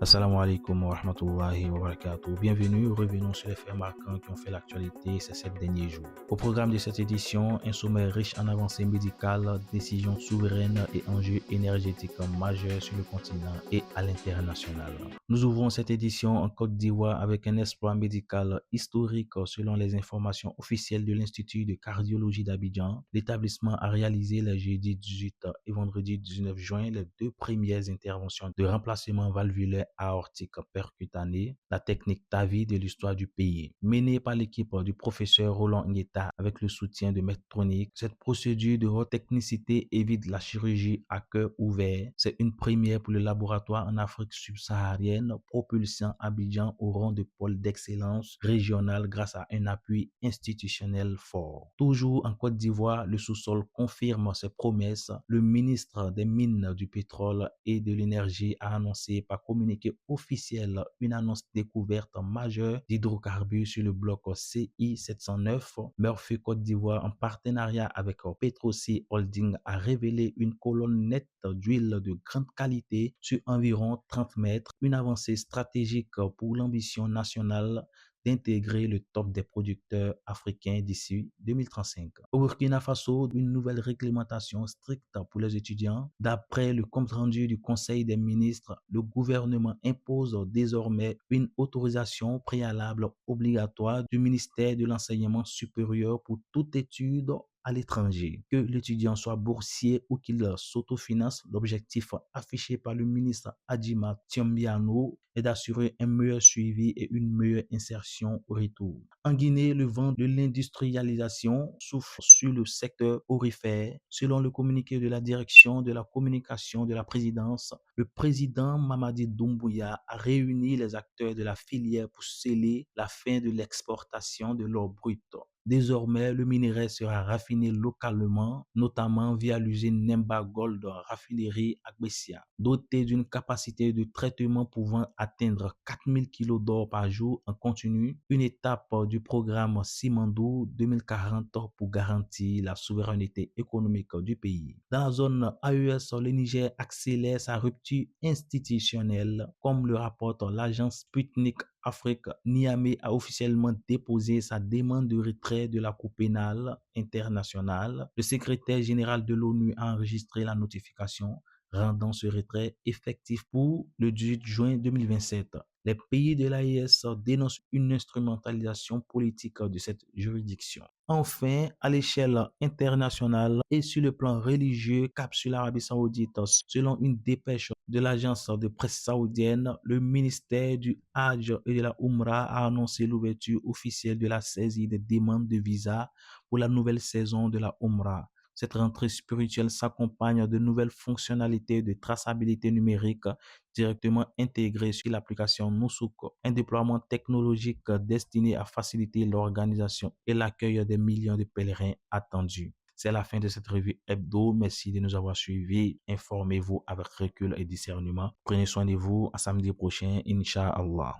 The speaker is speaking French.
Assalamu alaikum wa rahmatullahi wa barakatuh. Bienvenue, revenons sur les faits marquants qui ont fait l'actualité ces 7 derniers jours. Au programme de cette édition, un sommet riche en avancées médicales, décisions souveraines et enjeux énergétiques majeurs sur le continent et à l'international. Nous ouvrons cette édition en Côte d'Ivoire avec un exploit médical historique selon les informations officielles de l'Institut de cardiologie d'Abidjan. L'établissement a réalisé le jeudi 18 et vendredi 19 juin les deux premières interventions de remplacement valvulaire aortique percutanée, la technique TAVI de l'histoire du pays. Menée par l'équipe du professeur Roland Ngueta avec le soutien de Medtronic, cette procédure de haute technicité évite la chirurgie à cœur ouvert. C'est une première pour le laboratoire en Afrique subsaharienne, propulsant Abidjan au rang de pôle d'excellence régionale grâce à un appui institutionnel fort. Toujours en Côte d'Ivoire, le sous-sol confirme ses promesses. Le ministre des Mines, du Pétrole et de l'Énergie a annoncé par communiqué officiel une annonce découverte majeure d'hydrocarbures sur le bloc CI 709. Murphy Côte d'Ivoire, en partenariat avec Petroci Holding, a révélé une colonne nette d'huile de grande qualité sur environ 30 mètres, une avancée stratégique pour l'ambition nationale d'intégrer le top des producteurs africains d'ici 2035. Au Burkina Faso, une nouvelle réglementation stricte pour les étudiants. D'après le compte-rendu du Conseil des ministres, le gouvernement impose désormais une autorisation préalable obligatoire du ministère de l'Enseignement supérieur pour toute étude à l'étranger. Que l'étudiant soit boursier ou qu'il s'autofinance, l'objectif affiché par le ministre Adjima Tiombiano est d'assurer un meilleur suivi et une meilleure insertion au retour. En Guinée, le vent de l'industrialisation souffle sur le secteur aurifère. Selon le communiqué de la direction de la communication de la présidence, le président Mamadi Doumbouya a réuni les acteurs de la filière pour sceller la fin de l'exportation de l'or brut. Désormais, le minerai sera raffiné localement, notamment via l'usine Nemba Gold Raffinerie à Gbessia. Dotée d'une capacité de traitement pouvant atteindre 4000 kg d'or par jour en continu, une étape du programme Simandou 2040 pour garantir la souveraineté économique du pays. Dans la zone AES, le Niger accélère sa rupture institutionnelle, comme le rapporte l'agence Sputnik Afrique. Niamey a officiellement déposé sa demande de retrait de la Cour pénale internationale. Le secrétaire général de l'ONU a enregistré la notification rendant ce retrait effectif pour le 18 juin 2027. Les pays de l'AES dénoncent une instrumentalisation politique de cette juridiction. Enfin, à l'échelle internationale et sur le plan religieux, cap sur l'Arabie Saoudite. Selon une dépêche de l'agence de presse saoudienne, le ministère du Hajj et de la Umrah a annoncé l'ouverture officielle de la saisie des demandes de visa pour la nouvelle saison de la Umrah. Cette rentrée spirituelle s'accompagne de nouvelles fonctionnalités de traçabilité numérique directement intégrées sur l'application Nusuk, un déploiement technologique destiné à faciliter l'organisation et l'accueil des millions de pèlerins attendus. C'est la fin de cette revue hebdo. Merci de nous avoir suivis. Informez-vous avec recul et discernement. Prenez soin de vous. À samedi prochain, Inch'Allah.